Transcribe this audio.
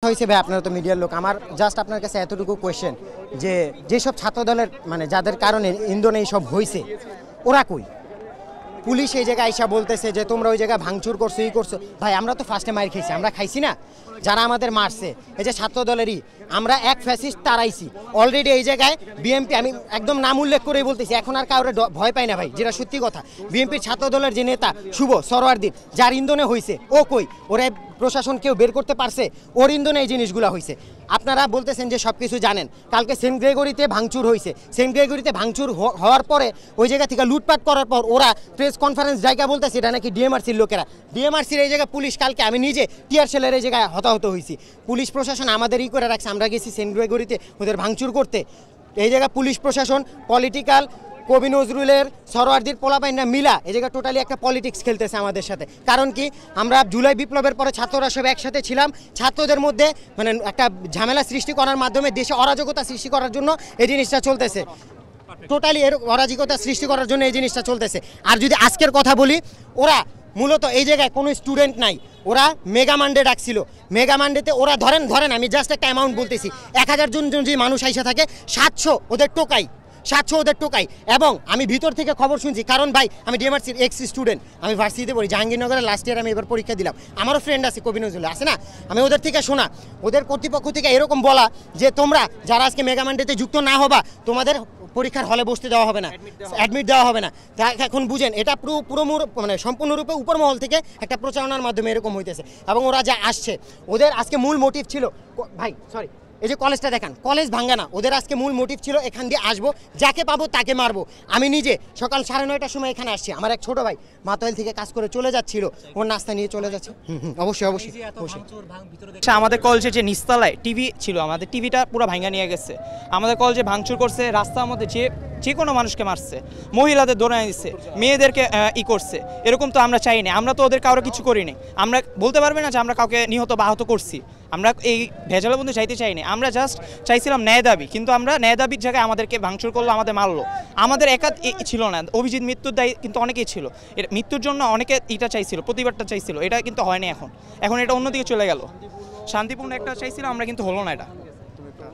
হয়েছে ভাই, আপনারা তো মিডিয়ার লোক, আমার জাস্ট আপনার কাছে এতটুকু কোয়েশ্চেন যে যেসব ছাত্র দলের মানে যাদের কারণে ইন্ধনে এইসব হয়েছে ওরা কই? পুলিশ এই জায়গায় আইসা বলতেছে যে তোমরা ওই জায়গায় ভাঙচুর করছো, ই করছো। ভাই আমরা তো ফার্স্টে মার খেয়েছি, আমরা খাইছি না? যারা আমাদের মারছে এই যে ছাত্র দলেরই, আমরা এক ফ্যাসিস্ট তারাইছি অলরেডি এই জায়গায়। বিএমপি আমি একদম নাম উল্লেখ করেই বলতেছি, এখন আর কাউরে ভয় পাই না ভাই, যেটা সত্যি কথা। বিএমপির ছাত্র দলের যে নেতা শুভ সরোয়ারদীর, যার ইন্ধনে হয়েছে, ও কই? ওরা প্রশাসন কেউ বের করতে পারছে? ওর ইন্ধনে এই জিনিসগুলো হয়েছে। আপনারা বলতেছেন যে সব কিছু জানেন, কালকে সেন্ট গ্রেগরিতে ভাঙচুর হয়েছে। সেন্ট গ্রেগরিতে ভাঙচুর হওয়ার পরে ওই জায়গা থেকে লুটপাট করার পর ওরা প্রেস কনফারেন্স জায়গা বলতেছে এটা নাকি ডিএমআরসির লোকেরা। ডিএমআরসির এই জায়গায় পুলিশ, কালকে আমি নিজে টিয়ার সেলের এই জায়গায় হতাহত হয়েছি। পুলিশ প্রশাসন আমাদের ই করে রাখছে, আমরা গেছি সেন্ট গ্রেগরিতে ওদের ভাঙচুর করতে। এই জায়গায় পুলিশ প্রশাসন পলিটিক্যাল, কবি নজরুলের সরোয়ারদির পোলাপাইনা মিলা এই জায়গায় টোটালি একটা পলিটিক্স খেলতেছে আমাদের সাথে। কারণ কি, আমরা জুলাই বিপ্লবের পরে ছাত্ররা সব একসাথে ছিলাম, ছাত্রদের মধ্যে মানে একটা ঝামেলা সৃষ্টি করার মাধ্যমে দেশে অরাজকতা সৃষ্টি করার জন্য এই জিনিসটা চলতেছে। টোটালি এর অরাজকতা সৃষ্টি করার জন্য এই জিনিসটা চলতেছে। আর যদি আজকের কথা বলি, ওরা মূলত এই জায়গায় কোনো স্টুডেন্ট নাই, ওরা মেগা মান্ডে ডাকছিল। মেগা মান্ডেতে ওরা ধরেন আমি জাস্ট একটা অ্যামাউন্ট বলতেছি, 1000 জন যে মানুষ আইসা থাকে, 700 ওদের টোকাই, 700 ওদের টোকাই। এবং আমি ভিতর থেকে খবর শুনছি, কারণ ভাই আমি ডিএমআরসির এক্স স্টুডেন্ট, আমি ভার্সিটিতে পড়ি, জাহাঙ্গীরনগরের লাস্ট ইয়ার আমি এবার পরীক্ষা দিলাম। আমারও ফ্রেন্ড আছে কবি নজরুল আছে না, আমি ওদের থেকে শোনা, ওদের কর্তৃপক্ষ থেকে এরকম বলা যে তোমরা যারা আজকে মেগা মান্ডেতে যুক্ত না হবা, তোমাদের পরীক্ষার হলে বসতে দেওয়া হবে না, অ্যাডমিট দেওয়া হবে না। তা এখন বুঝেন এটা পুরো মানে সম্পূর্ণরূপে উপরমহল থেকে একটা প্রচারণার মাধ্যমে এরকম হইতেছে। এবং ওরা যা আসছে, ওদের আজকে মূল মোটিভ ছিল, ভাই সরি এই যে কলেজটা দেখান, কলেজ ভাঙ্গা না, ওদের আজকে মূল মোটিভ ছিল এখান দিয়ে আসবো, যাকে পাবো তাকে মারবো। আমি নিজে সকাল 9:30টার সময় এখানে আসছি, আমার এক ছোট ভাই মাতোয়াইল থেকে কাজ করে চলে যাচ্ছিল, ওর নাস্তা নিয়ে চলে যাচ্ছে। অবশ্যই অবশ্যই। আমাদের কলেজে যে নিচতলায় টিভি ছিল, আমাদের টিভিটা পুরো ভাঙা নিয়ে গেছে। আমাদের কলেজে ভাঙচুর করছে, রাস্তার মধ্যে যে কোনো মানুষকে মারছে, মহিলাদের দৌড়ায় দিচ্ছে, মেয়েদেরকে করছে। এরকম তো আমরা চাই না, আমরা তো ওদের কারো কিছু করিনি। আমরা বলতে পারবে না যে আমরা কাউকে নিহত বা আহত করছি। আমরা এই ভেজালের বন্ধু চাইতে চাইনি, আমরা জাস্ট চাইছিলাম ন্যায় দাবি। কিন্তু আমরা ন্যায় দাবির জায়গায় আমাদেরকে ভাঙচুর করলো, আমাদের মারলো। আমাদের একা ছিল না, অভিজিৎ মৃত্যুর দায়ী কিন্তু অনেকেই ছিল। এটা মৃত্যুর জন্য অনেকে এটা চাইছিল, প্রতিবাদটা চাইছিল, এটা কিন্তু হয়নি। এখন এটা অন্যদিকে চলে গেল। শান্তিপূর্ণ একটা চাইছিল, আমরা কিন্তু হলো না এটা।